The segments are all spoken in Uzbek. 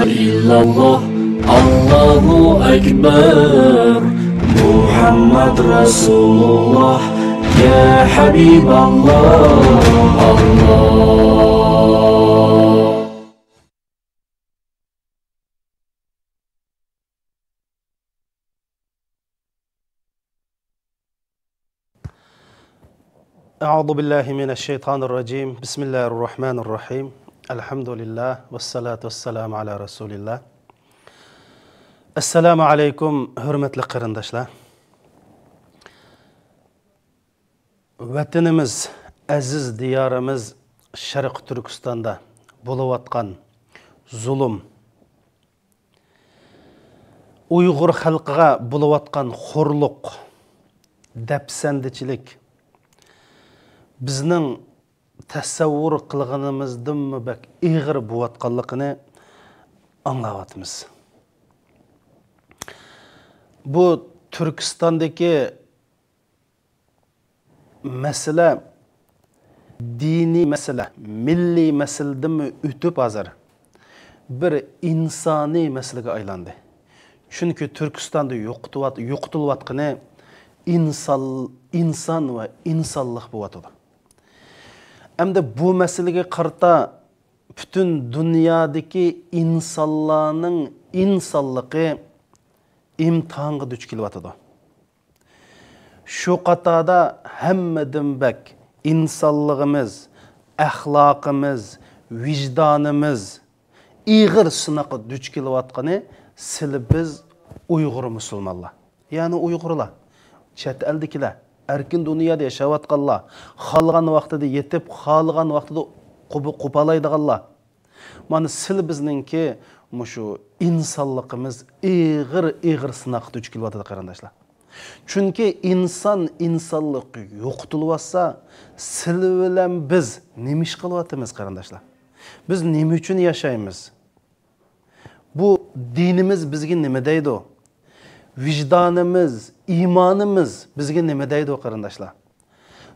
illallah, Allahu akbar, Muhammad Rasulullah, ya Habiballah, Allah. أعوذ بالله من الشيطان الرجيم بسم الله الرحمن الرحيم الحمد لله والصلاة والسلام على رسول الله السلام عليكم hürmetli qarindoshlar. Vatanimiz, aziz diyorimiz Sharq Turkistonda bo'layotgan zulm, Uyg'ur xalqiga bo'layotgan xo'rliq, dafsandichilik bizning tasavvur qilganimizdan bak ig'ir bo'layotganligini anglayapmiz. Bu Turkistondagi masala diniy masala, milliy masaladan o'tib hozir bir insoniy masalaga aylandi. Chunki Turkistonda yo'qotilayotgani inson va insonlik bo'layotdi. Hem de bu meseleye qarta bütün dünyadaki insanların insanlığı imtihanı düç kelyapti. Şu qatada hemmeden bek insanlığımız, ahlakımız, vicdanımız iğir sınağı düç kelyaptığını sil biz Uyghur Müslümanlar. Yani Uyg'urlar, chet eldikiler. Erkin dünyada yaşayotganlar, xalgan vaqtida yetib, xalgan vaqtida qo'palaydiganlar. Mana sil bizninki mushu insonligimiz ig'ir sinoq duch kelyapti qarindoshlar. Chunki insonlik yo'qotilyapsa, sil bilan biz nima ish qilyapmiz qarindoshlar? Biz nima uchun yashaymiz? Bu dinimiz bizga nima deydi? Vicdanımız, imanımız bizge nima deydi o qarindoshlar?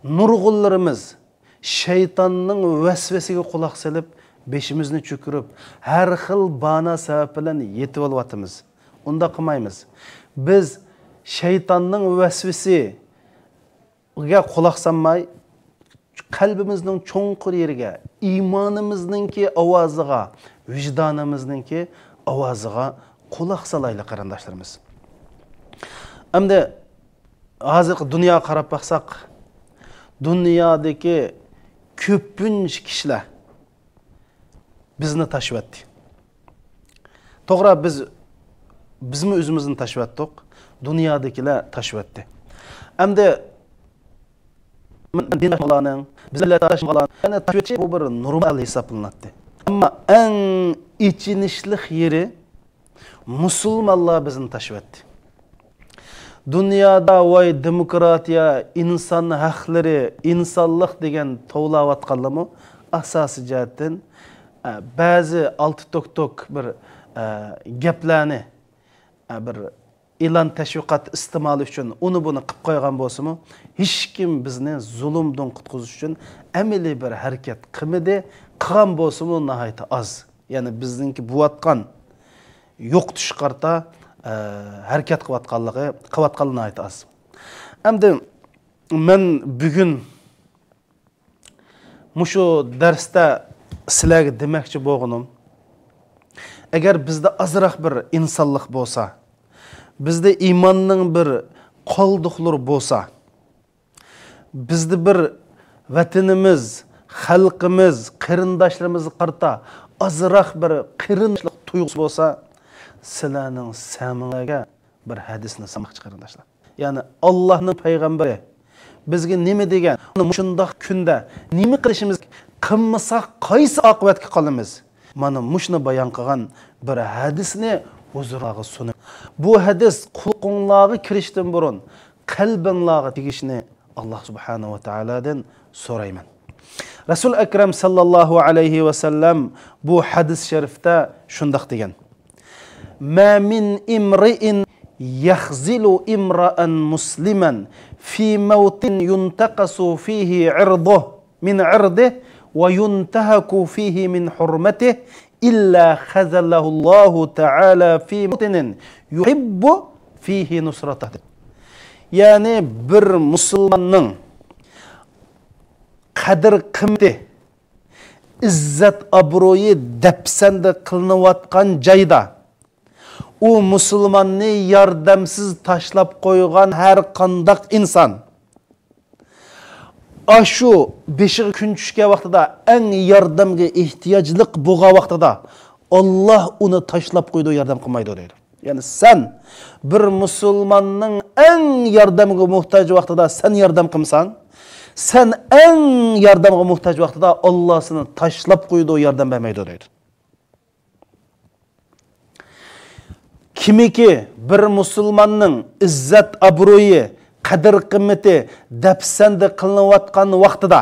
Nurg'ullarimiz shaytonning vasvasiga quloq solib, beshimizni cho'kirib, har xil bana sabab bilan yetib olyapmiz. Unda qilmaymiz. Biz shaytonning vasvasiga quloq solmay, qalbimizning cho'nqur yeriga, imonimizninki ovoziga, vicdanimizninki ovoziga quloq solaylik qarindoshlarimiz. Hamda hozir dunyoga qarab baqsaq, dunyodagi ko'pincha kishilar bizni tashvatdi. To'g'ri, bizmi o'zimizni tashvatdik, dunyodagilar tashvatdi. Hamda dinlarning, bizlar tashvatgan tashvatchi bu bir normal hisoblanadi. Ammo eng ichinishli yeri musulmonlar bizni tashvatdi. Dünyada vay demokratiya, insan hakları, insanlık degen to'g'layotganlarmi asosiy jihatdan ba'zi altı tok bir gaplarni bir e'lon tashviqot istimoli uchun uni buni qilib qo'ygan bo'lsa-mu, hech kim bizni zulmdan qutqizish uchun amaliy bir harakat qilgan bo'lsa-mu nihoyat oz. Ya'ni bizningki bo'layotgan yo'qotish qarta harakat qilayotganligini aytamiz. Endi men bugun mushu darsda sizlarga demoqchi bo'lganim, agar bizda azroq bir insonlik bo'lsa, bizda iymonning bir qoldiqlari bo'lsa, bizda bir vatanimiz, xalqimiz, qarindoshlarimiz qarta azroq bir qarindoshlik tuyg'usi bo'lsa, sizlarning saminglarga bir hadisni samoqchi qarindoshlar. Ya'ni Allohning payg'ambari bizga nima degan, shundoq kunda nima qilishimiz, qilmasak qaysi oqibatga qolamiz? Mana mushni bayon qilgan bir hadisni huzurlarga sunib. Bu hadis qulqinglarga kirishdan burun qalbinglarga tegishni Alloh subhanahu va taoladan so'rayman. Rasul akram sallallohu alayhi va sallam bu hadis sharifda shundoq degan: "Ma min imri'in yakhzilu imra'an musliman fi mawtin yuntaqasu fihi 'irduhu min 'irdihi wa yuntahaku fihi min hurmatihi illa khazalahullahu ta'ala fi mutinin yuhibbu fihi nusratah. Yani bir musulmanның qadr qimati, izzat obro'yi dapsanda qilinayotgan joyda u musulmonni yordamsiz tashlab qo'ygan har qanday inson ashu beshiq kun tushgan vaqtida eng yordamga ehtiyojliq bo'lgan vaqtida Alloh uni tashlab qo'ydi, yordam qilmaydi deydi. Yani sen bir musulmonning eng yordamga muhtoj vaqtida sen yordam qilsan, sen eng yordamga muhtoj vaqtida Alloh seni tashlab qo'ydi, yordam bermaydi deydi. Kimiki bir musulmonning izzat obro'yi, qadr qimmati dapsanda qilinayotgan vaqtida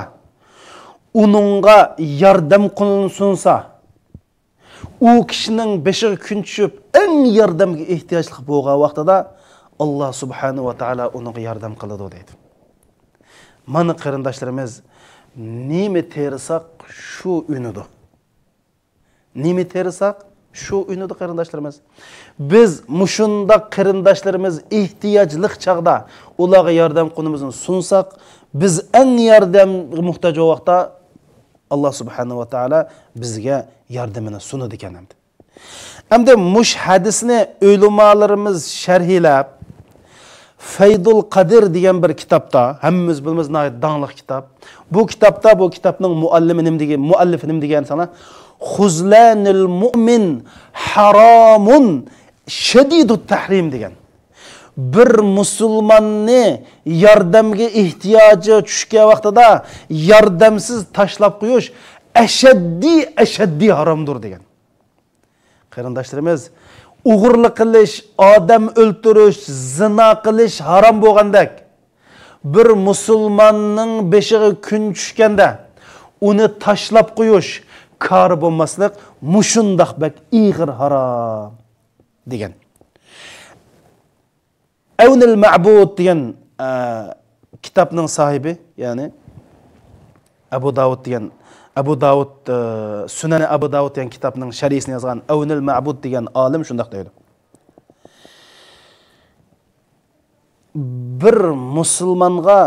uningga yordam qilinsunsa, u kishining beshiq kun tushib eng yordamga ehtiyojli bo'lgan vaqtida Alloh subhanahu va taolo unga yordam qiladi deydi. Mana qarindoshlarimiz, nima terisak shu unidi. Nima terisak shu unidi qarindoshlarimiz. Biz mushunda qarindoshlarimiz ehtiyojli chaqda ularga yordam qilimizni sunsak, biz eng yordamga muhtoj vaqtda Allah subhanahu wa ta'ala bizga yordamini sunadi ekan. Hamda mush hadisni ulamolarimiz sharhlab Faydul Qadir degan bir kitobda, hammamiz bilamiz, danglik kitob. Bu kitobning muallifi nim degan sana Xuzlanul mu'min haramun shadidut tahrim degan. Bir musulmonni yordamga ehtiyoji tushgan vaqtida yordamsiz tashlab qo'yish ashaddiy haromdir degan. Qarindoshlarimiz, o'g'irlik qilish, odam o'ldirish, zina qilish harom bo'lgandek, bir musulmonning beshig'i kun tushganda uni tashlab qo'yish, kar bo'lmaslik mushundaq bak ig'ir harom degan. Awnul Ma'bud degan kitobning sahibi, ya'ni Abu Davud degan Sunan Abu Davud degan kitobning sharhisini yozgan Awnul Ma'bud degan olim shundaq deydi. Bir musulmonga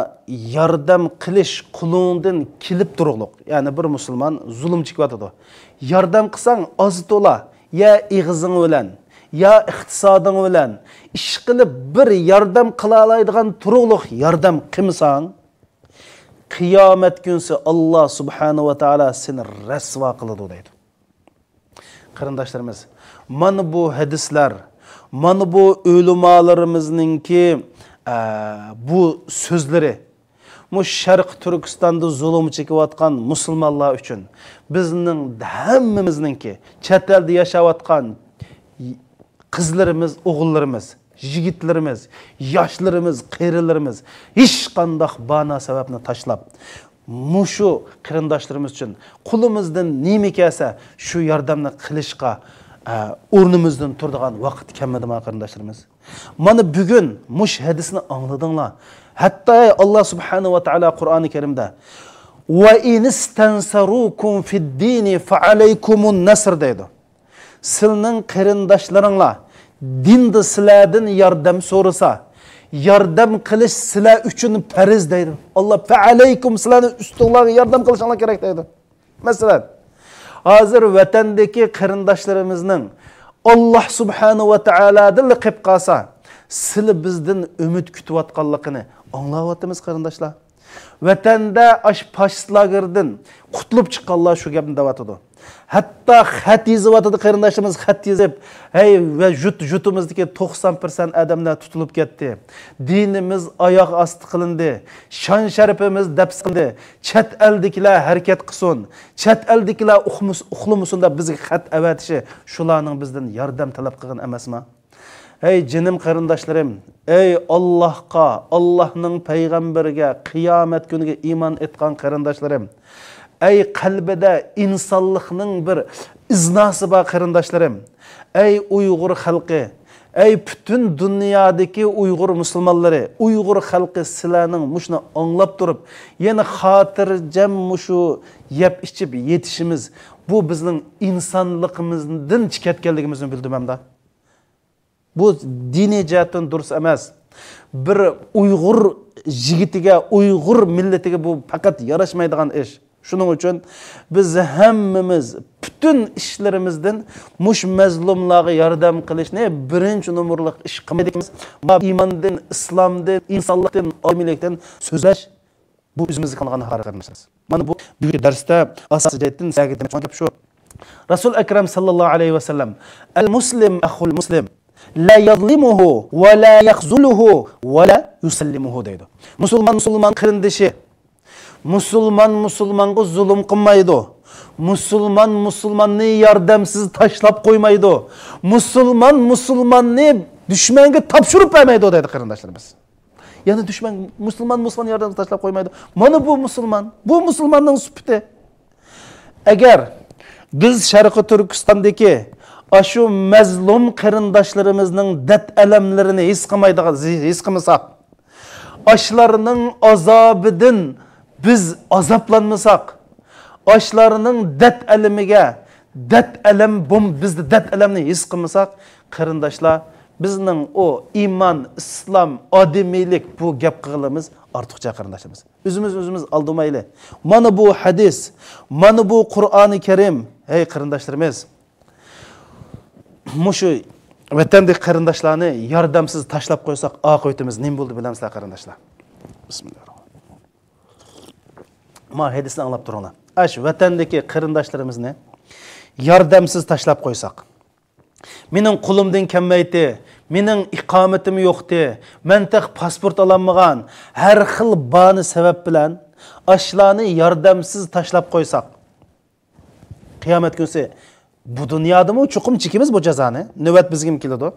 yordam qilish qulundan kelib turug'liq. Ya'ni bir musulmon zulm chekyotadi. Yordam qilsang oz to'la, ya ig'izing bilan, ya iqtisoding bilan ish qilib bir yordam qila oladigan turug'liq yordam qilmasang, qiyomat kunsi Alloh subhanahu va taolo seni rasvo qiladi deydi. Qarindoshlarimiz, mana bu hadislar, mana bu ulamolarimizninki bu so'zlari mu Sharq Turkistonda zulm chekayotgan musulmonlar uchun, bizning hammamizninki chet elda yashayotgan qizlarimiz, o'g'illarimiz, yigitlarimiz, yoshlarimiz, qarilarimiz hech qanday bana sababni tashlab, mushu qarindoshlarimiz uchun qo'limizdan nima kelsa shu yordamni qilishga o'rnimizdan turadigan vaqt kelmadimi qarindoshlarimiz? Mana bugun mush hadisni angladinglar. Hatto Alloh subhanahu va taolo Qur'oni Karimda va inistansarukum fid-dini fa alaykumun nasr deydi. Sizning qarindoshlaringlar dinda sizlardan yordam so'rasa, yordam qilish sizlar uchun farz deydi. Alloh fa alaykum, sizlarning ustinglarga yordam qilishinglar kerak deydi. Masalan, hozir vatandagi qarindoshlarimizning Alloh subhanahu va taolodan qilib qolsa, sizlar bizdan umid kutayotganligini anglayapmiz qarindoshlar. Vatanda ash pashslagirdan qutlib chiqqanlar shu gapni deyotdi. Hatto xat yozayotdi qarindoshimiz, xat yozib, "Hey, va jutimizdagi 90% odamlar tutilib ketdi. Dinimiz oyoq osti qilindi. Shon sharafimiz dapsindi. Chet eldagilar harakat qilsin. Chet eldagilar uxlamasin deb bizga xat avatishi shularning bizdan yordam talab qilgan emasmi?" Ey jinim qarindoshlarim, ey Allohga, Allohning payg'ambariga, qiyomat kuniga iymon etgan qarindoshlarim, ey qalbida insonlikning bir iznasi bor qarindoshlarim, ey Uyg'ur xalqi, ey butun dunyodagi Uyg'ur musulmonlari, Uyg'ur xalqi, sizlarning mushni anglab turib, yana xotirjam mushu yeb ichib yetishimiz, bu bizning insonligimizdan chiqayotganligimizni bildim da. Bu diniy jihatdan durust emas. Bir Uyg'ur yigitiga, Uyg'ur millatiga bu faqat yarashmaydigan ish. Shuning uchun biz hammamiz bütün ishlarimizdan mush mazlumlarga yordam qilishni birinchi numurli ish qilmaymiz. Iymondan, islomdan, insonlikdan, odamiylikdan so'zlash bu o'zimizga qilgan harakatimiz. Mana bu bugungi darsda asosiy jihatdan gap shu. Rasul akram sallallohu alayhi va sallam al-muslim akhul muslim la yadlimuhu va la yakhzuluhu va la yusallimuhu deydi. Musulmon qarindoshi musulmonga zulm qilmaydi. Musulmonni yordamsiz tashlab qo'ymaydi. Musulmonni dushmanga topshirib bermaydi deydi qarindoshlarimiz. Ya'ni dushman musulmon yordamsiz tashlab qo'ymaydi. Mana bu musulmonning sifati. Agar biz Sharqi Turkistondagi shu mazlum qarindoshlarimizning dard alamlarini his qilmasak, ashlarning azobidan biz azoblanmasak, ashlarning dard alamiga bizde dard alamni his qilmasak, qarindoshlar bizning o iymon, islom, odamiylik bu gap qilganimiz ortiqcha qarindoshimiz. O'zimiz aldamayli. Mana bu hadis, mana bu Qur'oni Karim, hey qarindoshlarimiz. Mushu vatandagi qarindoshlarni yordamsiz tashlab qo'ysak, oqibatimiz nima bo'ldi bilamsizlar qarindoshlar? Bismillahirrohmanirrohim. Ma hadisni anglab turinglar. Ash vatandagi qarindoshlarimizni yordamsiz tashlab qo'ysak, mening qo'limdan kelmaydi, mening iqomatim yo'qdi, men taq pasport ololmagan, har xil bani sabab bilan ashlarni yordamsiz tashlab qo'ysak, qiyomat kunsi bu dunyodami chuqum chekimiz bu jazoni, navbat bizga keladi.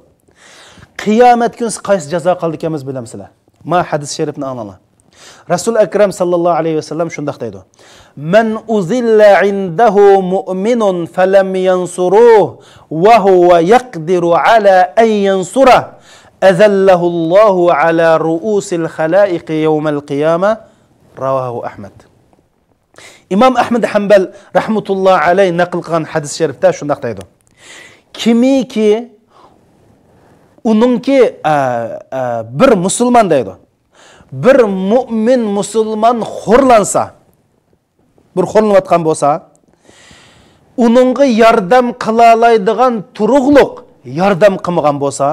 Qiyomat kunsi qaysi jazo qildi ekanmiz bilamsizlar? Ma hadis sharifni anglanglar. Rasul akram sallallohu alayhi va sallam shunday deydi: "Man uzilla indahu mu'minun falam yansuruhu wa huwa yaqdiru ala an yansura azallahu Allahu ala ru'usil khalaiq yawm al-qiyamah." Rawahu Ahmad. İmam Ahmad Hanbal rahmetullah alayhi naql qilgan hadis sharifda shunday deydi: "Kimiki uningki bir musulmon deydi. Bir mu'min musulmon xo'rlansa, bir xo'rlanayotgan bo'lsa, uningga yordam qila oladigan turug'liq yordam qilmagan bo'lsa,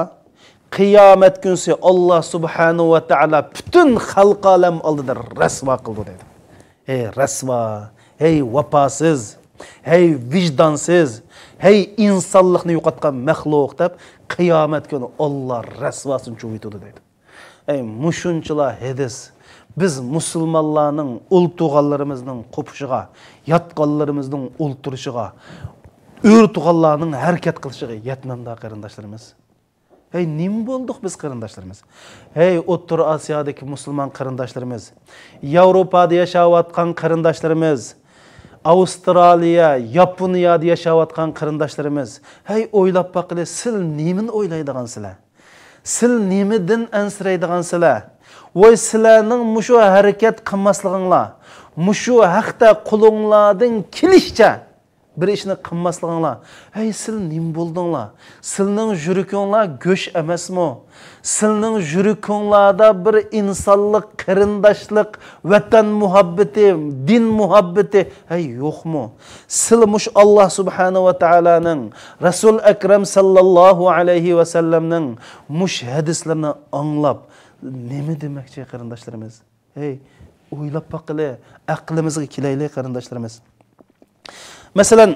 qiyomat kunsi Alloh subhanahu va taolo butun xalq olam oldida rasvo qildi dedi. Ey rasvo, ey vafosiz, ey vijdonsiz, ey insonlikni yo'qotgan maxluq deb qiyomat kuni Alloh rasvosini chuvitdi dedi. Ey mushunchilar hadis biz musulmonlarning o'ltug'anlarimizning qo'pishiga, yotqanlarimizning o'ltirishiga, o'rtug'anlarning harakat qilishiga yetmanda qarindoshlarimiz. Hey nima bo'ldik biz qarindoshlarimiz? Hey O'rta Osiyodagi musulmon qarindoshlarimiz, Yevropada yashayotgan qarindoshlarimiz, Avstraliya, Yaponiyada yashayotgan qarindoshlarimiz, hey o'ylab baqili, siz nimani o'ylaydigansizlar? Siz nimadan ansiraydigansizlar? Voy sizlarning mushu harakat qilmasliginglar, mushu haqda qo'linglardan kelishcha bir ishni qilmasliginglar. Hey siz nima bo'ldinglar? Sizning yuraginglar go'sh emasmi? Sizning yuraginglarda bir insonlik, qarindoshlik, vatan muhabbati, din muhabbati hey yo'qmi? Siz mush Alloh subhanahu va taolaning, Rasul akram sallallohu alayhi va sallamning mush hadislarini anglab nima demoqchi qarindoshlarimiz? Hey o'ylab baqili, aqlimizga kelayli qarindoshlarimiz. Masalan,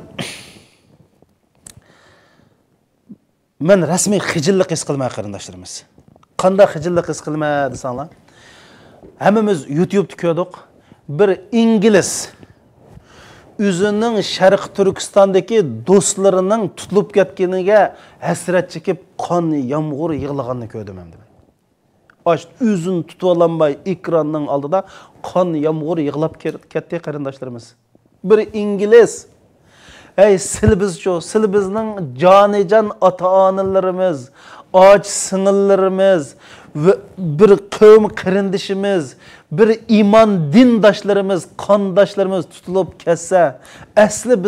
men rasmiy xijillik his qilmay qarindoshlarimiz. Qanday xijillik his qilma desanglar? Hammamiz YouTube'da ko'rdik. Bir ingliz o'zining Sharq Turkistondagi do'stlarining tutilib ketganiga hasrat chekib qon yomg'ir yig'laganini ko'rdim ham dedi. Ash o'zini tutib ololmay ekranning oldida qon yomg'ir yig'lab ketdi qarindoshlarimiz. Bir ingliz ey sil bizning jonijon ota-onalarimiz, och singillarimiz, bir qavm qarindishimiz, bir iman dindaşlarımız, kandaşlarımız tutulup kesse, asli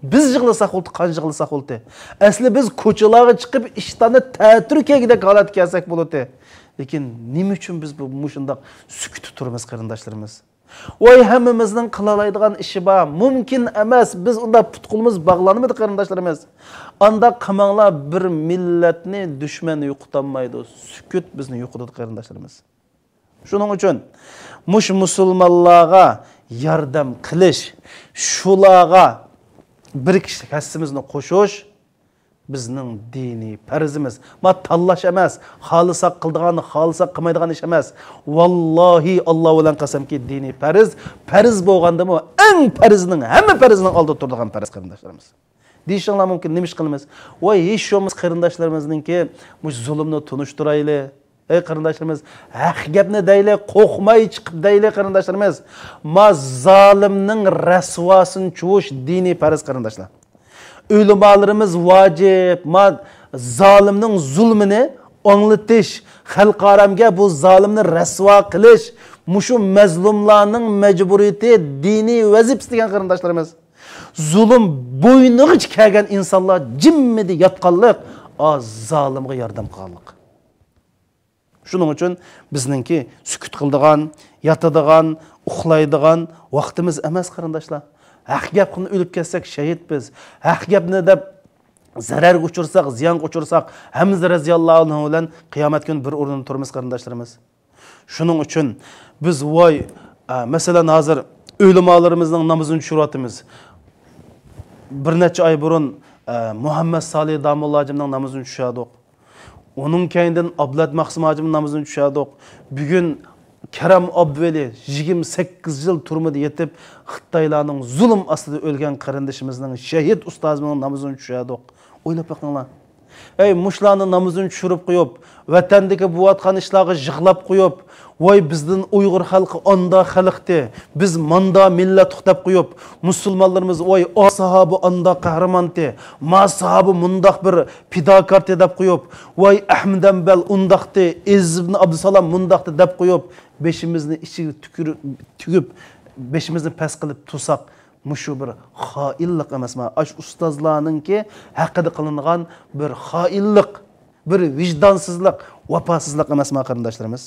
biz yığılsak oldu, kan yığılsak oldu. Asli biz koçalara çıkıp iştahını Türkiye'ye gidek halat kelsek buludu. Lekin nima uchun biz bu muşundaq sükut tuturmiz qarindoshlarimiz? Voy hammamizning qilalaydigan ishi bor. Mumkin emas, biz unda putqulimiz bog'lanmadi qarindoshlarimiz. Anda qamanglar bir millatni dushman yo'qotolmaydi. Sükut bizni yo'qotadi qarindoshlarimiz. Shuning uchun musulmonlarga yordam qilish, shularga bir kishilik hassimizni qo'shish bizning diniy farzimiz. Ma tanlash emas, xohlasak qildigan, xohlasak qilmaydigan ish emas. Vallohi Alloh bilan qasamki diniy farz bo'lgandimi, eng farzning, hamma farzning oldida turadigan farz qarindoshlarimiz. Deyishinglar mumkin, nima ish qilamiz? Voy, hech yo'miz qarindoshlarimizninki mush zulmni tunishtirayli. Ey qarindoshlarimiz, haq gapni deyli, qo'rqmay chiqib deyli qarindoshlarimiz. Ma zolimning rasvosini chuvish diniy farz qarindoshlar. Ülümalarımız vacip, zalimning zulmini anglatish, xalqaramga bu zalimni rasvo qilish, mushu mazlumlarning majburiyati diniy vazifasi degan qarindoshlarimiz. Zulm bo'yniga kelgan insonlar jimmidi yotqanlik, zolimga yordam qilganlik. Shuning uchun bizningki sukut qildigan, yotadigan, uxlaydigan vaqtimiz emas qarindoshlar. Haq gapni o'lib ketsak shahid biz. Haq gapni deb zarar uçursak, ziyan uçursak, Hamza radhiyallohu anhu bilan qiyomat kuni bir o'rinda turamiz qarindoshlarimiz. Shuning uchun biz voy, masalan hozir o'limalarimizning namozini tushiryapmiz. Bir necha oy burun Muhammad Salih Damullojimning namozini tushirdik. Onun keyindan Ablat Maqsim hojimning namozini tushirdik. Bugun Karam Abduveli 28 yıl turmada yetib Xitoylarning zulm ostida o'lgan qarindishimizning shahid ustozimning namozini tushirdik. O'ylab baqinglar. Ey mushlarning namozini tushirib qo'yib, vatandagi bo'layotgan ishlarga yig'lab qo'yib, voy bizning Uyg'ur xalqi onda xalqdi. Biz manda millat deb qo'yib, musulmonlarimiz voy sahoba onda qahramonti, ma sahoba mundaq bir fidokorti deb qo'yib, voy Ahmad Ambal undaqdi, Aziz ibn Abdusalom mundaqdi deb qo'yib, beşimizni ichiga tugib, beşimizni past qilib tursak, mushu bir xoinlik emasmi? Ash ustozlarningki haqida qilingan bir xoinlik, bir vijdonsizlik, vafosizlik emasmi qarindoshlarimiz?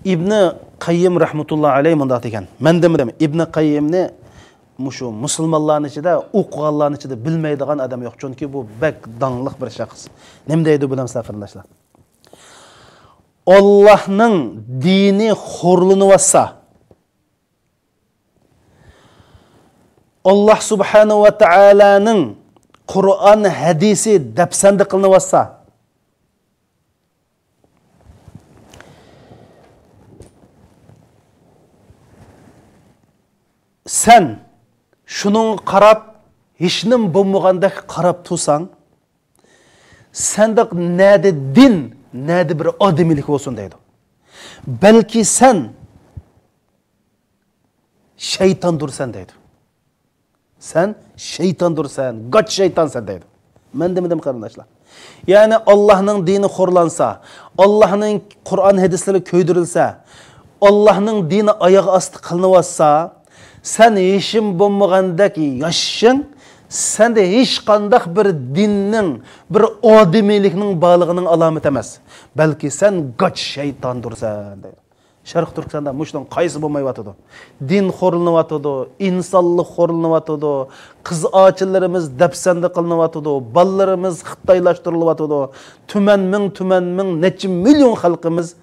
İbn Qayyim rahmetullohi alayhi mundaq degan. Men dedim İbn Qayyimni mushu musulmonlarning ichida, o'qiganlarning ichida bilmaydigan odam yo'q. Chunki bu bek dangliq bir shaxs. Nima deydi bilamsizlar qarindoshlar? Allah'ның dini xorlanıvasa, Allah subhanahu wa ta'ala'nın Kur'an hadisi depsende kılınıvasa, sen şunun qarab, hiçnin bulmağandaki qarab tursan, sendek neydi din, neydi bir ademilik olsun deydi. Belki sen şeytan dursan deydi. Sen şeytan dursan, kaç şeytan sen deydi. Ben demedim kardeşler. Yani Allah'ın dini xorlansa, Allah'ın Kur'an hadisleri köydürülse, Allah'ın dini ayağı astı kılınıvasa, sen işin bulmağandaki yaşın, sen de hiç kandak bir dinnin, bir ademilikinin bağlılığının alamet emez. Belki sen kaç şeytan dursan deydi. Şarkı Türkistan'da muştan qaysı bulmayı vatıdı. Din xorlanı vatıdı, insanlık xorlanı vatıdı, kız ağaçlarımız depsende kılını vatıdı, ballarımız Xitaylaştırılı vatıdı, tümen neçin milyon halkımız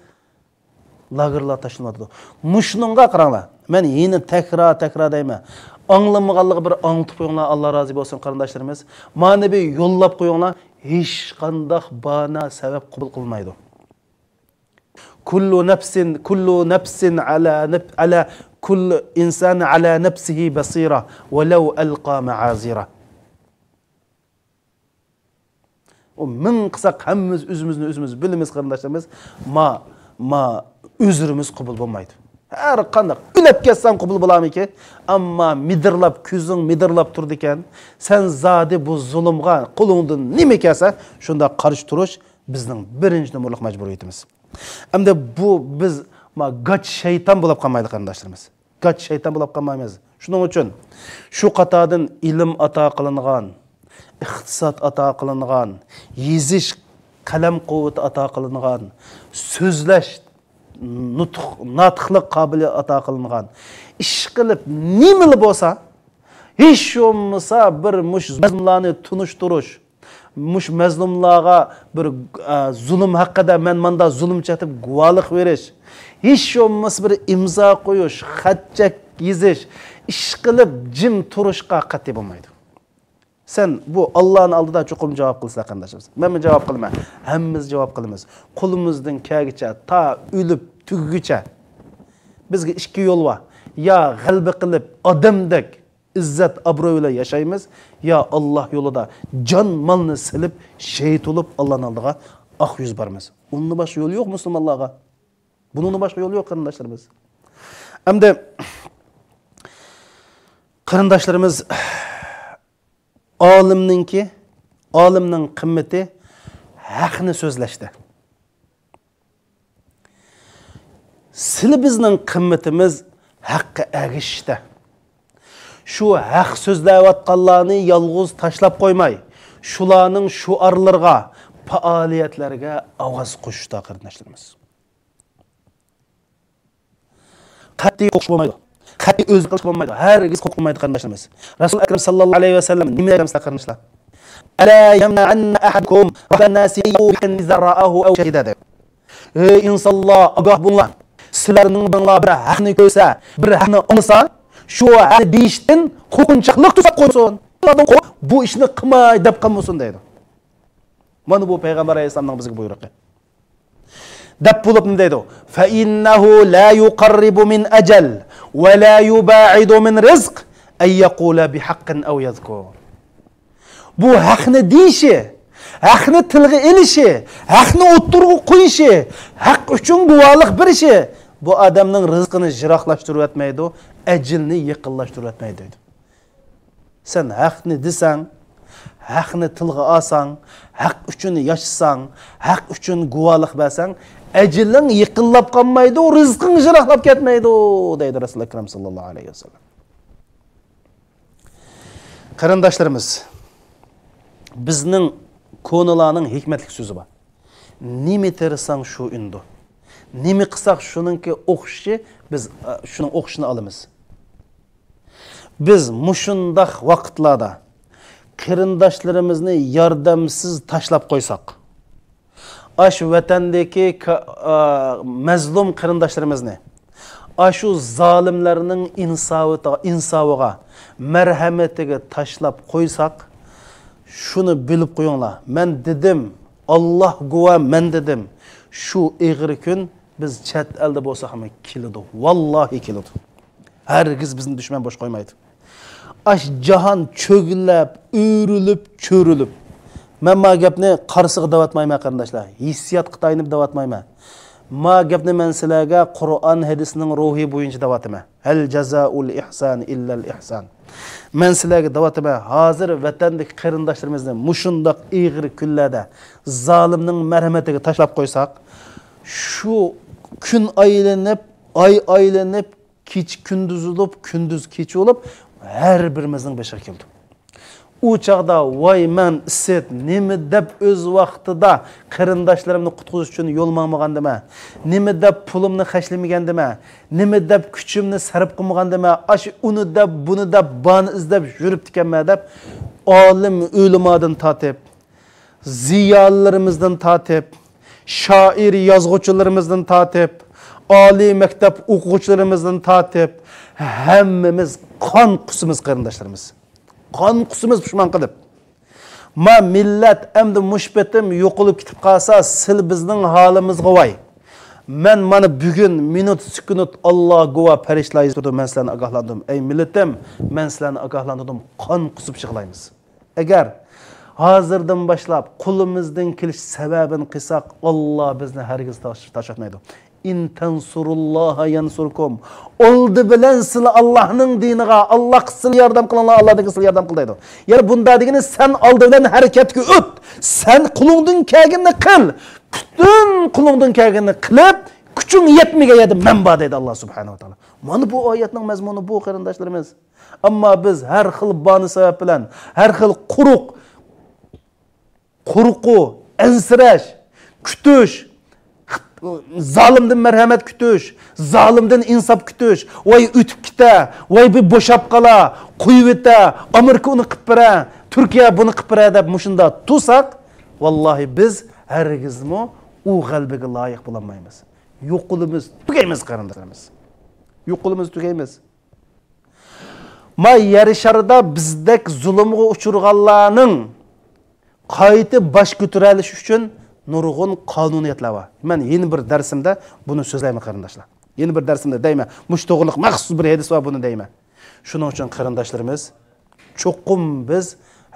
lagırla taşınmadı. Muşnunga qaranglar. Men yine tekrar deyme. Anlamağanlığı bir anlatıp koyunlar, Allah razı olsun kardeşlerimiz. Manevi yollap koyunlar, hiç kandak bana sebep kabul kılmaydı. Kullu nefsin ala kullu insan ala nefsihi basira velev elqa ma'azira. O min kısak hemmimiz üzümüz bilimiz kardeşlerimiz ma üzrümüz kabul olmaydı. Her kandak ülep ketsen kabul bulamı ki, ama midirlap küzün midirlap turdu iken, sen zadi bu zulümga kulundun nime kelse, şunda karşı turuş bizning birinci numaralı mecburiyetimiz. Әмді bu biz gaç şeytan bo'lib qolmaydi qarindoshlarimiz. Gaç şeytan bo'lib qolmaymiz. Shuning uchun shu qatordan ilm ato qilingan, iqtisod ato qilingan, yezish qalam quvvati ato qilingan, so'zlash nutqlik qobiliyat ato qilingan, ish qilib nimali bo'lsa, hech bo'lmasa bir mush mazlumlarni tunishtirish, mush mazlumlarga bir zulm haqida men manda zulm chatib guvohlik berish, hech bo'lmasa bir imzo qo'yish, xatchak yezish, ish qilib jim turishga qat'iy bo'lmaydi. Sen bu Allah'ın aldida chuqur javob qilsa qarindoshimiz. Men javob qilma, hammamiz javob qilamiz. Qo'limizdan kelgicha ta o'lib tugugicha bizga ikki yo'l bor. Ya g'alba qilib odamdek izzat obro' bilan yashaymiz, ya Alloh yo'lida jon molni silib shahid bo'lib Allohning oldiga oq yuz boramiz. Undan boshqa yo'l yo'q musulmonlarga. Bundan boshqa yo'l yo'q qarindoshlarimiz. Hamda qarindoshlarimiz olimning qimmati haqni so'zlashdi. Sizlar bizning qimmatimiz haqqa erishishda. Shu haq so'zlayotganlarni yolg'iz tashlab qo'ymay, shularning shuarlarga, faoliyatlarga ovoz qo'shishda qarindoshlarimiz. Qat'iy qo'sh bo'lmaydi. Qat'iy o'z qilish bo'lmaydi. Hargiz qo'rqmaydi qarindoshlarimiz. Rasul akram sallallohu alayhi vasallam nima degan qarindoshlar? Ala yamna'anna ahadukum rabban nasi yubikan zarra'ahu aw shahidada. Ey insonlar, ogoh bo'linglar. Sizlarning bunlar bir haqni ko'rsa, bir haqni olsa, shu haqni deyishdan qo'rqinchaqlik tutib qo'ysin. Bu ishni qilmay deb qolmasin deydi. Mana bu payg'ambar alayhisolamning bizga buyrug'i. Deb bo'lib nima deydi? Fa innahu la yuqarribu min ajal va la yuba'idu min rizq ay yaqula bi haqqin aw yadhkur. Bu haqni deyishi, haqni tilga elishi, haqni o'ttirg'i qo'yishi, haq uchun guvohlik berishi bu odamning rizqini jiroqlashtirib o'tmaydi, ajilni yaqinlashtirib o'tmaydi deydi. Sen haqni desang, haqni tilga olsang, haq uchun yashasang, haq uchun guvohlik bersang, ajiling yaqinlab qolmaydi, rizqing jiroqlab ketmaydi deydi Rasul akram sallallohu alayhi vasallam. Qarindoshlarimiz, bizning ko'nilarning hikmatli so'zi bor. Nima tersang shu undi. Nima qilsak shuningki o'qishi, biz shuning o'qishini olamiz. Biz mushundaq vaqtlarda qarindoshlarimizni yordamsiz tashlab qo'ysak, ash vatandagi mazlum qarindoshlarimizni, ashu zolimlarning insoviga, marhamatiga tashlab qo'ysak, shuni bilib qo'yinglar. Men dedim, Alloh guvoh, men dedim, shu ig'ir kun biz chet elda bo'lsa ham keladi. Vallahi keladi. Hargiz bizni dushman bosh qo'ymaydi. Ash jahon cho'g'ilib, o'rilib, cho'rilib. Men ma gapni qarsiq davatmayman qarindoshlar. Hissiyat qitayinib davatmayman. Ma gapni men sizlarga Qur'on hadisining ruhi bo'yicha davatıman. Hal jazaul ihsan illa al ihsan. Men sizlarga davatıman. Hozir vatandagi qarindoshlarimizni mushundoq ig'ir kunlarda zolimning marhamatiga tashlab qo'ysak, shu kun aylanib, ay aylanib, kech kunduz bo'lib, kunduz kech bo'lib, har birimizning boshiga keldi. U chaqda voy men isset nima deb o'z vaqtida qarindoshlarimni qutqizish uchun yo'l mangmagandima, nima deb pulimni xashlamagandim-a, nima deb kuchimni sarf qilmagandim-a, ash uni deb buni deb bani izlab yurib ekanman deb olim o'limodan tatib, ziyolilarimizdan tatib, shoir yozuvchilarimizdan tatib, oliy maktab o'quvchilarimizdan tatib, hammamiz qon qusimiz qarindoshlarimiz. Qon qusimiz pushmon qilib. Ma millat endi mushbatim yo'qolib ketib qolsa, sil bizning holimizga voy. Men mana bugun minut sukunut Alloh guvoh farishtalar turdi, men sizlarni ogohlantirdim. Ey millatim, men sizlarni ogohlantirdim, qon qusib chiqlaymiz. Agar hozirdan boshlab qo'limizdan kelish sababini qilsak, Alloh bizni hargiz tashlatmaydi. in tansurulloha yansurkum. Oldi bilan sizlar Allohning diniga, Alloh sizlarga yordam qilinglar, Alloh sizlarga yordam qil deydi. Ya'ni bunda degani sen oldi bilan harakatga o't. Sen qulungdan kelganini qil. Butun qulungdan kelganini qilib, kuching yetmagan edi manba deydi Alloh subhanahu va taolo. Mana bu oyatning mazmuni bu qarindoshlarimiz. Ammo biz har xil bani sabab bilan, har xil qo'rquv, ansirash, kutish, zolimdan marhamat kutish, zolimdan insof kutish, voy o'tib keta, voy bir bo'shab qola, qo'yib eta, Amerika uni qilib bera, Turkiya buni qilib bera deb mushunda tusak, vallahi biz hargizmi u g'albiga loyiq bo'lolmaymiz. Yo'qulimiz tugaymiz qarindoshlarimiz. Yo'qulimiz tugaymiz. Ma yer sharida bizdek zulmga uchurganlarning qayta bosh ko'tarilish uchun nurg'un qonuniyatlar bor. Men yeni bir darsimda buni so'zlayman qarindoshlar. Yeni bir darsimda deyman, mush to'g'riliq maxsus bir hadis bor buni deyman. Shuning uchun qarindoshlarimiz cho'qim biz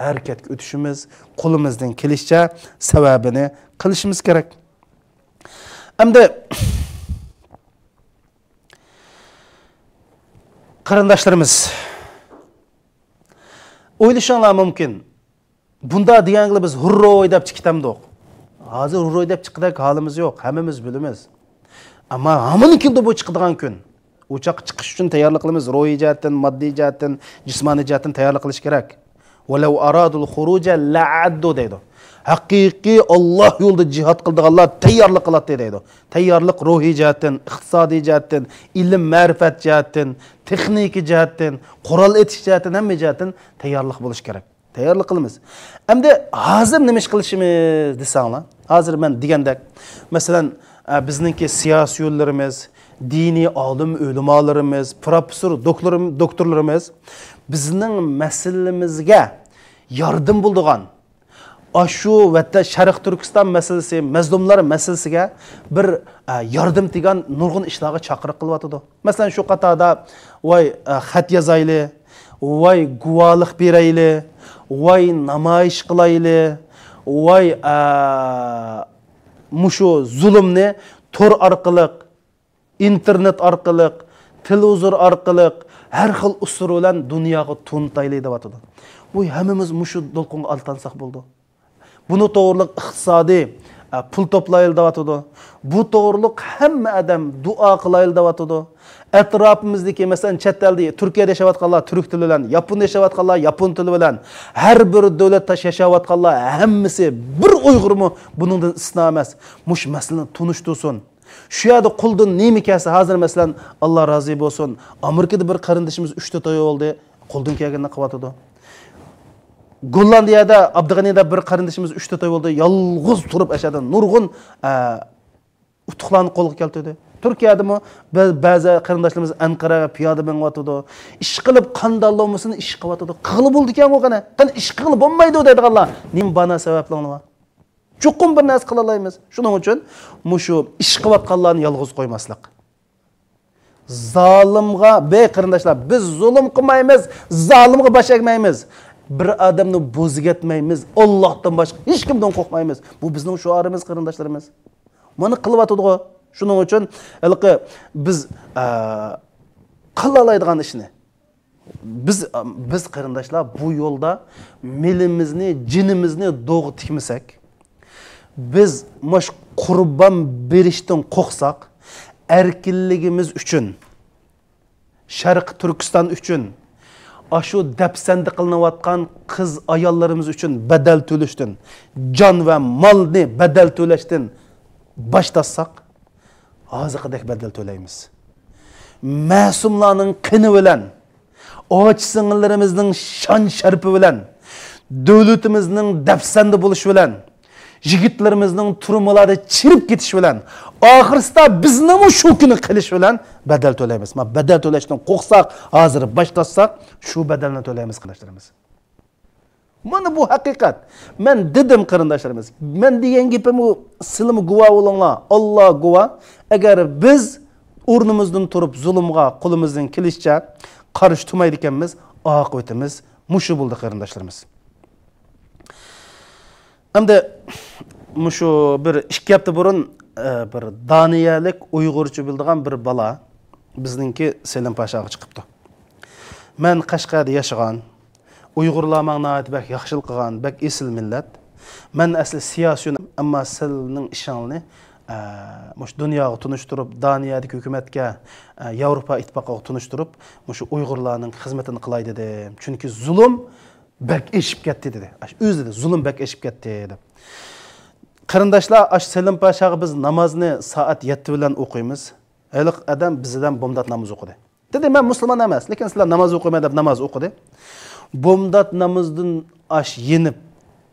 harakatga o'tishimiz, qo'limizdan kelishicha sababini qilishimiz kerak. Endi qarindoshlarimiz o'ylashinglar mumkin. Bunda deganda biz hurroy deb chiqtamdik. Hozir hurroy deb chiqdik holimiz yo'q, hammamiz bilamiz. Ammo hammanikida bu chiqadigan kun. Uçaq chiqish uchun tayyorlik qilamiz, ruhiy jihatdan, moddiy jihatdan, jismoniy jihatdan tayyorlik qilish kerak. Walau aradul khuruja la'addu deydi. Haqiqiy Alloh yo'lida jihad qildiganlar tayyorlik qiladi deydi. Tayyorlik ruhiy jihatdan, iqtisodiy jihatdan, ilm, ma'rifat jihatdan, texnik jihatdan, qurol etish jihatdan hamma jihatdan tayyorlik bo'lish kerak. Tayyorlik qilamiz. Endi hozir nima ish qilishimiz desanglar, hozir men degandek, masalan, bizningki siyosiy yo'llarimiz, diniy olim o'limalarimiz, professor, doktorlarimiz bizning masalalimizga yardım bo'ldigan Aşu ve de Şarkı Türkistan meselesi, mezlumlar meselesiga bir yardım degan nurg'un ishlarga chaqiriq qilyapti. Masalan, shu qatorda voy xat yozayli, voy guvohlik berayli, voy namoyish qilayli, voy mushu zulmni tor orqali, internet orqali, televizor orqali har xil usul bilan dunyoga tuntayli deyapti. Bu hammamiz mushu do'lqinga altansak bo'ldi. Bunu doğruluk iqtisadi pul toplayıl davatıdı. Bu doğruluk hamma adam dua kılayıl davatıdı. Etrafımızdaki mesela chet elde Türkiye'de yaşavatkanlar Türk tili bilen, Yapon yaşavatkanlar Yapon tili bilen, her bir devletde yaşavatkanlar hemmisi bir Uygur mu bunun istisna emas. Muş mesela tunuştursun. Şu yerde kuldun neymi kelse hazır mesela Allah razı olsun. Amerika'da bir kardeşimiz 3 toy oldu. Kuldun kelgende kıvatıdı. Gollandiyada, Abdügani'de bir kardeşimiz 3 toy oldu. Yalğız turup aşağıdan nurgun utuqlanıp kolga keltirdi. Türkiye'de mi bazı qarindoshlarimiz Ankara'ga piyoda minib ish qilib qandallomasini ish qilyapti. Qilib bo'ldi ekan o'qana. Qani ish qilib bo'lmaydi deydiganlar. Nim bana sabablarni bor. Chuqur bir narsa qila olamiz. Shuning uchun mushu ish qilayotganlarni yolg'iz qo'ymaslik. Zolimga bey qarindoshlar, biz zulm qilmaymiz, zolimga bosh egmaymiz. Bir adamni bo'ziga etmaymiz, Allohdan boshqa hech kimdan qo'rqmaymiz. Bu bizning shuarimiz qarindoshlarimiz. Mana qilyapti-ku. Shuning uchun ilqi biz qila oladigan ishni biz qarindoshlar bu yo'lda milimizni, jinimizni do'g'ri tikmasak, biz mosh qurbon berishdan qo'rqsak, erkinligimiz uchun, Sharq Turkiston uchun, ashu dapsandi qilinayotgan qiz ayollarimiz uchun badal to'lashdan, jon va molni badal to'lashdan boshlatsak, hozirgidek badal to'laymiz. Ma'sumlarning qini bilan, och singillarimizning shon sharpi bilan, davlatimizning dapsandi bo'lishi bilan, yigitlarimizning turmalarda chirib ketishi bilan, oxirsida bizning shu kuni qilish bilan badal to'laymiz. Ma badal to'lashdan qo'rqsak, hozir boshlatsak, shu badalni to'laymiz qarindoshlarimiz. Mana bu haqiqat. Men dedim qarindoshlarimiz, men degan gapim u sizlarni guvoh bo'linglar. Alloh guvoh. Agar biz o'rnimizdan turib zulmga qo'limizdan kelishicha qarshi turmaydi ekanmiz, oqibatimiz mushu bo'ldi qarindoshlarimiz. Endi mushu bir 2 hafta burun bir Daniyalik Uyg'urcha bildigan bir bola bizningki Selim Pashaga chiqibdi. Men Qashqarda yashagan, Uyg'urlar menga bak yaxshilik qilgan, bak esil millat. Men asli siyosiy, ammo sizning ishingni mush dunyoga tunishtirib, Daniyadagi hukumatga, Yevropa ittifoqiga tunishtirib, mush Uyg'urlarning xizmatini qilay dedim. Chunki zulm bak eshib ketdi dedi. O'zi dedi, zulm bak eshib ketdi dedi. Qarindoshlar, Selim Pashaga biz namozni soat 7 bilan o'qiymiz. Haliq adam bizdan bomdod namoz o'qidi. Dedi, men musulmon emas, lekin sizlar namoz o'qimaydi deb namoz o'qidi. Bomdod namozdan yenib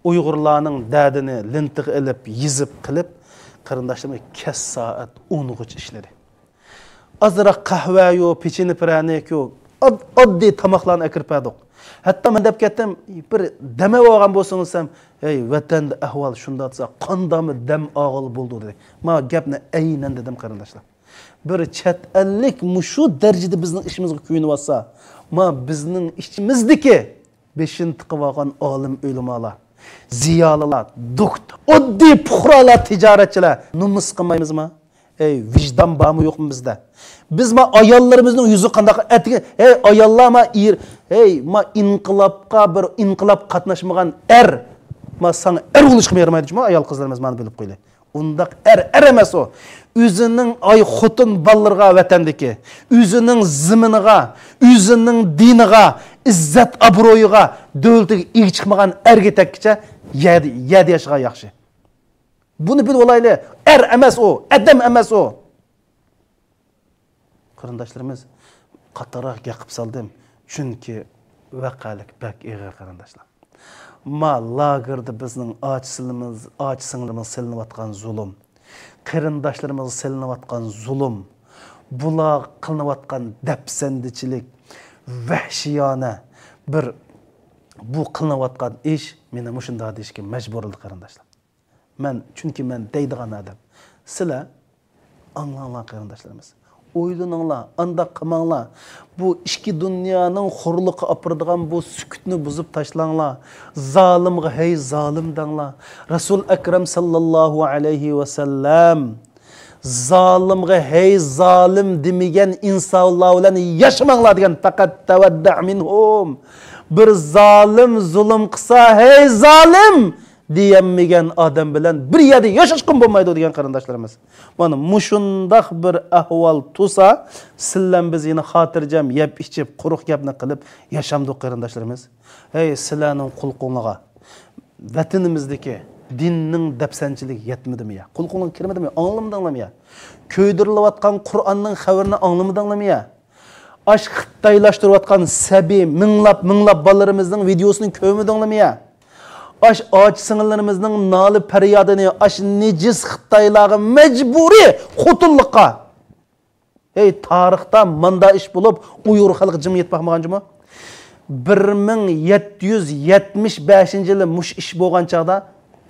Uyg'urlarning dadini lintiq ilib, yizib qilib, qarindoshlarimiz kes soat 10 ishladi. Azroq qahva yo, pecheni pranik yo, oddiy tamoqlarni akirpadik. Hatto men deb ketdim, bir dama olgan bo'lsangiz ham, "Ey, vatanda ahvol shunda desa, qandami dam og'il bo'ldi" dedi. Men gapni aynan dedim qarindoshlar. Bir chet ellik mushu darajada bizning ishimizga kuyunyapsa, men bizning ishimizdagi beshin tiqib olgan olim ulamolar, ziyolilar, doktor, oddiy fuqarolar, tijoratchilar numus qilmaymizmi? Ey, vijdon bormi yo'qmi bizda? Biz ma ayollarimizning yuzi qanday atiga, ey ayollar ma ma inqilobga bir inqilob qatnashmagan ma sana bo'lishga yaramaydi-mi? Ayol qizlarimiz meni bilib qo'yli. Undaq emas o. O'zining xotin ballarga vatandagi, o'zining ziminiga, o'zining diniga, izzat obro'yiga, davlatiga eg chiqmagan erga takkicha yadi yashiga yaxshi. Buni bilib olayli. Emas o, adam emas o. Qarindoshlarimiz qattiqroq gapib saldim, chunki vaqalik bak ig'ir qarindoshlar. Ma lagerda bizning och singlimimiz silinayotgan zulm, qarindoshlarimiz silinayotgan zulm, bular qilinayotgan dafsandichilik, vahshiyona bir bu qilinayotgan ish meni mushunda deyishga majburladi qarindoshlar. Chunki men deydigan adam. Sizlar anglanglar qarindoshlarimiz. O'ylaninglar, andaq qilmanglar. Bu ikki dunyoning xurliqi opirdigan bu sukutni buzib tashlanglar. Zolimga hey zolim danglar. Rasul akram sallallohu alayhi va sallam zolimga hey zolim demagan insonlar bilan yashamanglar degan, faqat tavadda minhum. Bir zolim zulm qilsa, hey zolim diyemmegan adam bilan bir yerda yashashqin bo'lmaydi degan qarindoshlarimiz. Mana mushundaq bir ahvol tusa, sizlar biz yana xotirjam yeb ichib, quruq gapni qilib yashamdik qarindoshlarimiz. Hey, sizlarning qulqunliga vatanimizdagi dinning dafsanchilik yetmadimi ya? Qulqunliq kirmadimi? Anglamadinglarmi ya? Ko'ydirilayotgan Qur'onning xabarini anglamadinglarmi ya? Xitoylashtirayotgan sabiy minglab bolalarimizning videosini ko'rmadinglarmi ya? Aç singillerimizning noli faryodini nejis Xitoylarga majburiy xotinlikqa. Ey, tarixda manda ish bo'lib, Uyg'ur xalqi jim yetmoqmaganmi? 1775-yili mush ish bo'lgan chaqda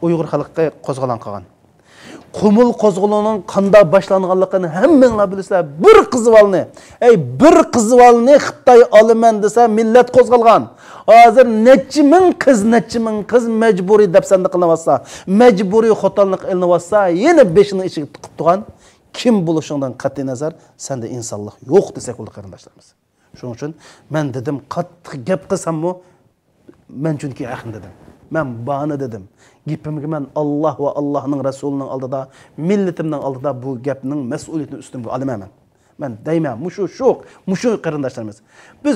Uyg'ur xalqiga qo'zg'alan qolgan. Qumul qo'zg'aloning qanday boshlanganligini hammanglar bilasizlar. Bir qizvolni, bir qizvolni Xitoy olaman desa millat qo'zg'algan. Hozir necha ming qiz majburiy dafsanda qilinayotsa, majburiy xotinlik qilinayotsa, yana beshini ichiga tiqib turgan kim bo'lishingdan qat'iy nazar senda insonlik yo'q desak bo'ldi qarindoshlarimiz. Shuning uchun men dedim, qattiq gap qilsam-mu, men chunki yaqin dedim. Men bani dedim. Gapimga men Alloh va Allohning rasulining oldida, millatimning oldida bu gapning mas'uliyatini ustimga olaman. Men deyman, mushu qarindoshlarimiz. Biz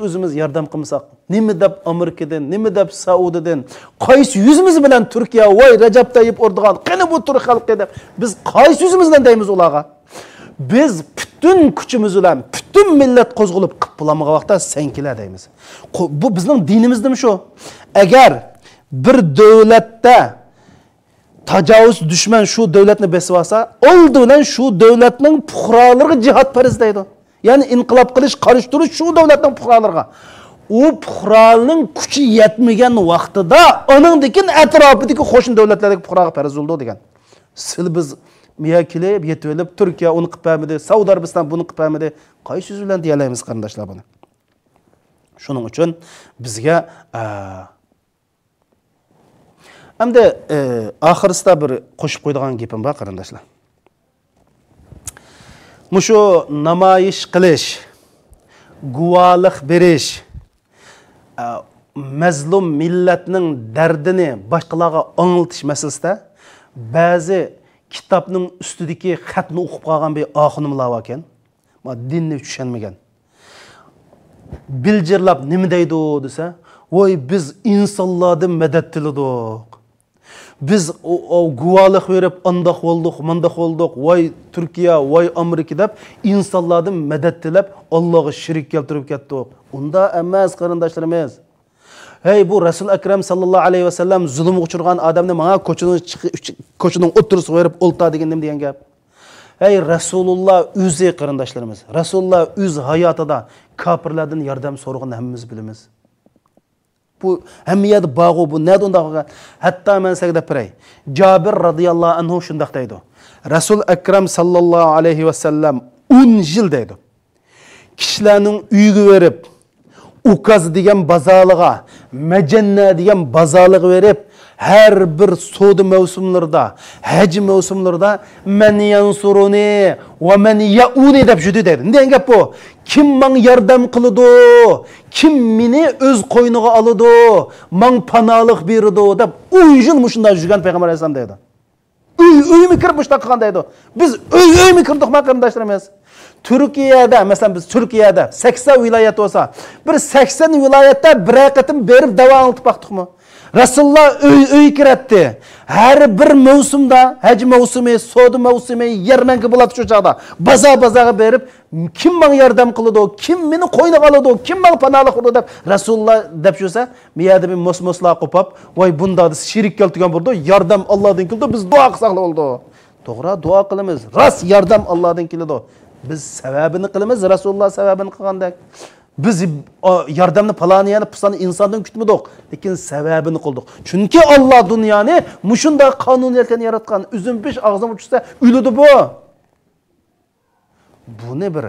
o'zimiz yordam qilmasak, nima deb Amerikadan, nima deb Saudiyadan, qaysi yuzimiz bilan Turkiya, voy Rajab Tayyip Erdo'g'an, qani bu turk xalqi deb biz qaysi yuzimiz bilan deymiz ularga? Biz bütün kuchimiz bilan, bütün millat qo'zg'alib qilib bo'lamagan vaqtda senkilar deymiz. Bu bizning dinimizdami shu? Agar bir davlatda tajovuz düşman şu devletni besib olsa, oldi bilan şu devletning fuqarolariga jihad farz deydi. Ya'ni inqilob qilish, qarshi turish şu devletning fuqarolariga. O fuqaroning kuchi yetmagan vaqtida uningdagi atrofidagi qo'shni davlatlardagi fuqaroga farz bo'ldi degan. Sil biz miyakilib yetib olib Turkiya uni qilmadi, Saudiya Arabiston buni qilmadi. Qaysi so'z bilan deyalaymiz qarindoshlar buni? Shuning uchun bizga hamda oxirisida bir qo'shib qo'ydigan gapim bor qarindoshlar. Muşu namoyish qilish, guvohlik berish, mazlum millatning dardini boshqalarga anglatish masalasida ba'zi kitobning ustidagi xatni o'qib qolgan bir oxunimlar ekan. Dinni tushunmagan. Biljirlab nima deydi desa, voy biz insonlardan madad tiladik. Biz guvohlik berib andoq bo'ldik, mandoq bo'ldik, voy Turkiya, voy Amerika deb insonlardan madad tilab Allohga shirik keltirib ketdik. Unda emas qarindoshlarimiz. Hey bu Rasul Akram sallallohu alayhi va sallam zulmga uchirgan odamni menga ko'chining o'ttirisiga berib o'lta degan nima degan gap? Hey Rasululloh o'zi qarindoshlarimiz. Rasululloh o'z hayotida kafirlardan yordam so'ragan hammamiz bilamiz. Bu hamiyat bağu bu ne donda hatta men size de pray. Cabir radıyallahu anhu şundak deydi. Resul Ekrem sallallahu aleyhi ve sellem 10 yıl deydi. Kişilerin üyü verip ukaz diyen bazalığa, mecenne diyen bazalığı verip her bir soğudu mevsimlerde, hac mevsimlerde men yansuruni ve men yauni dep jüdü deydi. Ne gap bu? Kim man yardım kılıdı? Kim meni öz koynuğa alıdı? Man panalık berdi dep 10 yıl muşunda jürgen Peygamber Aleyhisselam deydi. Öy mi kirip muşta kılgan deydi. Biz öy mi kirdik ma qarindoshlarimiz? Türkiye'de mesela biz Türkiye'de 80 vilayet olsa bir 80 vilayette bir akatim berip devam alıp baktık mı? Resulullah öy kiretti. Her bir mevsimde, hac mevsimi, soğudu mevsimi, yermenki bulat şu çağda. Baza berip, kim bana yardım kılıdı, kim beni koyuna kalıdı, kim bana panalık kılıdı. Resulullah dep şuysa, miyade bir mosmosla kopap, vay bunda da şirik keltigen buldu, yardım Allah'dan kıldı, biz dua kısaklı oldu. Doğru, dua kılımız, ras yardım Allah'dan kıldı. Biz sebebini kılımız, Resulullah sebebini kılgandak. Biz yardımını palaniyani pısani insandan kütmedik. Lekin sebebini kıldık. Çünkü Allah dünyanı muşunda kanuniyetini yaratkan. Üzüm piş ağzım uçsa ülüdü bu. Bu ne bir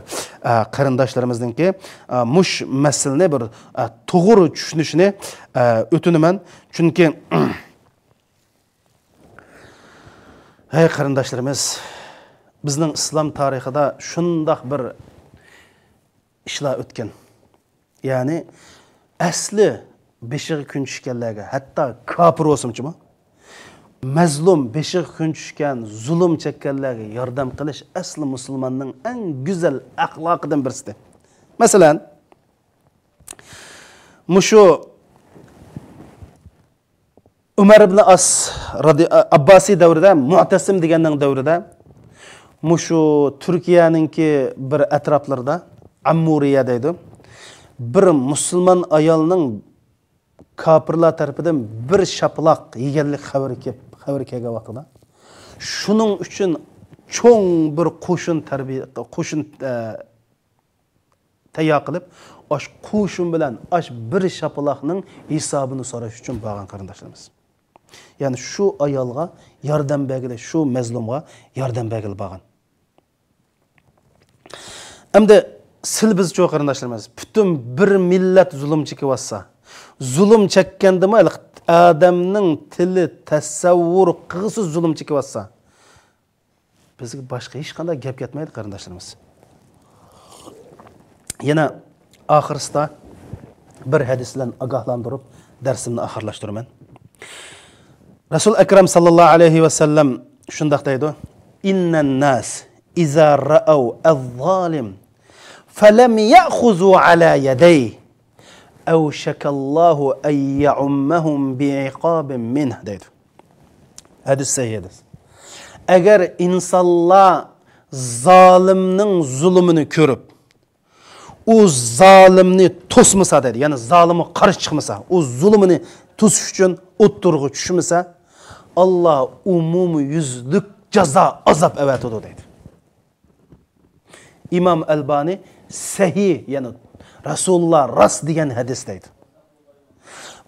qarindoshlarimizdin ki muş meselini bir to'g'ri tushunishini o'tinaman. Çünkü hey qarindoshlarimiz, bizning islom tarixida shundoq bir ishlar o'tgan. Yani asli beşiği kun tushganlarga, hatto kafir bo'lsinchimi, mazlum beşiği kun tushgan, zulm chekkanlarga yordam qilish asli musulmonning eng go'zal axloqidan birisi. Masalan, mushu Umar ibn As Abbasi davrida, Mu'tasim deganning davrida, mushu Turkiyaninki bir atroflarida Ammuriya deydi. Bir musulmon ayolning kafirlar tarafidan bir şapılaq yeganlik xabar kelgan vaqtida shuning uchun cho'ng bir qo'shin tayyor qilib osh qo'shin bilan osh bir shapaloqning hisobini so'rash uchun borgan qarindoshlarimiz. Ya'ni shu ayolga yordam bergili, shu mazlumga yordam bergili borgan. Endi sil biz çoğu qarindoshlarimiz, bütün bir millet zulüm chekyapsa, zulüm chekkandimi adamning tili tasavvur qilg'isiz zulüm chekyapsa, bizga boshqa hech qanday gap ketmaydi qarindoshlarimiz. Yana oxirsida bir hadis bilan ogohlantirib darsimni oxirlashtiraman. Rasul Akram sallallohu alayhi va sallam shunday deydi: "Innan nas iza ra'aw az-zalim فلم يأخذوا على يديه أوشك الله أن يعمهم بعقاب منه." deydi. Hadis sahih. Eğer insanlar zalimning zulmini ko'rib, o zalimni to'smasa deydi, ya'ni zalimi qarshi chiqmasa, o zulmini to'sish uchun o'ttirg'i tushmasa, Allah umumiy yuzlik jazo azob avatadi deydi. İmam Albani sahih, yani Rasulullah ras degan hadis deydi.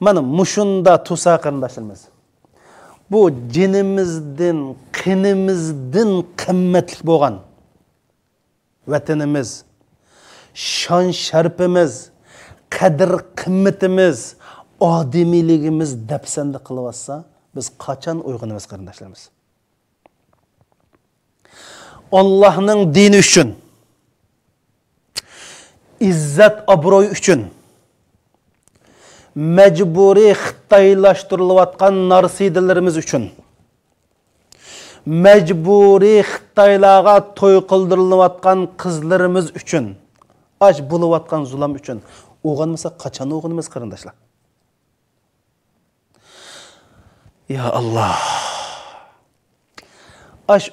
Mana mushunda tusa qarindoshlarimiz. Bu jinimizdan, qinimizdan qimmatli bo'lgan vatanimiz, shon sharpimiz, qadr qimmatimiz, odamiyligimiz dafsanda qilyapsa, biz qachon uyg'onamiz qarindoshlarimiz? Allah'ning dini uchun izzat obro'y uchun mecburi Xitoylashtirilgan narsidalarimiz uchun mecburi Xitoylarga to'y qildirilayotgan qizlarimiz uchun aç bo'layotgan zulm uchun o'g'anmasa qachon o'g'inimiz qarindoshlar. Ya Allah. Aç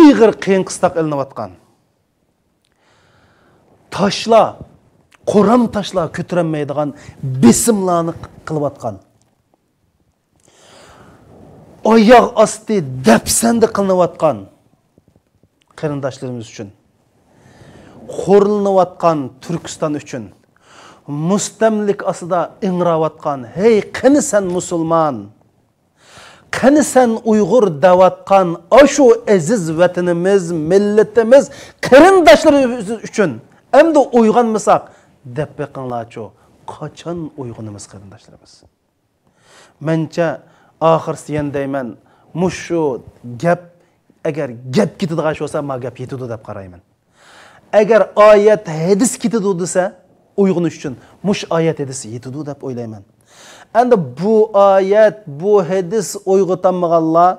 ig'ir qiyin qistaq ilinayotgan taşla Quram taşla kötürenmeydiğen besimlarını kılıvatkan. Ayak astı depsende kılıvatkan. Kırındaşlarımız için. Horlanıvatkan Türkistan için. Müstemlik asıda inravatkan. Hey kını sen Müslüman. Kını sen Uygur davatkan. Aşu aziz vatanımız, milletimiz, kırındaşlarımız için. Hem de uyganmasak. Dep beqinlaço qachon uyg'unimiz qarindoshlarimiz. Mencha oxirsi deyman, mushu gap agar gap ketadigan bo'lsa, ma gap yetadi deb qarayman. Agar oyat hadis ketadi desa, uyg'unish uchun mush oyat hadis yetadi deb o'ylayman. Endi bu oyat, bu hadis uyg'otanmaganlar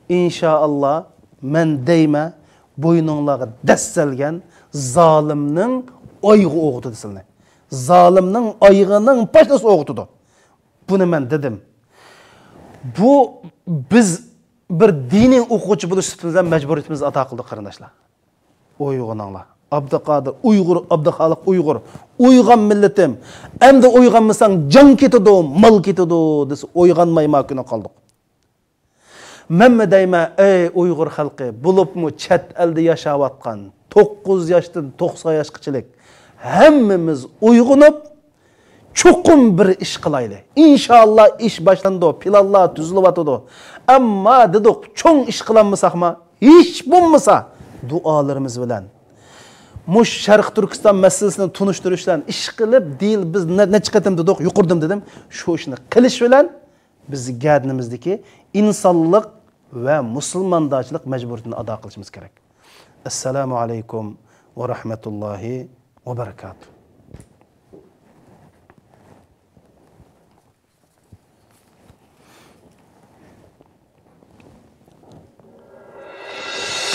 inshaalloh men deyma bo'yninglarga dassalgan zolimning oyğı oğutu desildi. Zalimnin ayğının başlası oğutudu. Bunu ben dedim. Bu biz bir dini okuğucu buluş sütümüzden mecburiyetimiz ata kıldık kardeşler. Uyğunanlar. Abdülkadir, Uygur, Abdülhalik, Uygur. Uygan milletim. Hem de uyganmasan can ketidu, mal ketidu dese uyganmay makine kaldık. Memme deyme ey Uygur halkı bulup mu chet elde yaşavatkan 9 yaştan 90 yaşqıçılık hemmimiz uygunup çokum bir iş kılaylı. İnşallah iş başlandı, planlar düzülüvatıdı. Ama dedik çoğun iş kılanmasak mı? Hiç bulmasa dualarımız bilen. Muş Şarkı Türkistan meselesini tunuşturuşlan iş kılıp değil biz ne çıkartım dedik, yukarıdım dedim. Şu işini kılıç bilen biz geldiğimizdeki insanlık ve Müslümandaçılık mecburiyetini ada kılışımız gerek. Esselamu aleyküm ve rahmetullahi ve berekatuhu.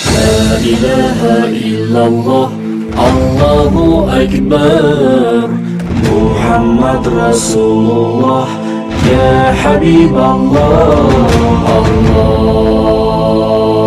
La ilahe illallah, Allahu Ekber, Muhammed Resulullah, Ya Habiballah, Allah.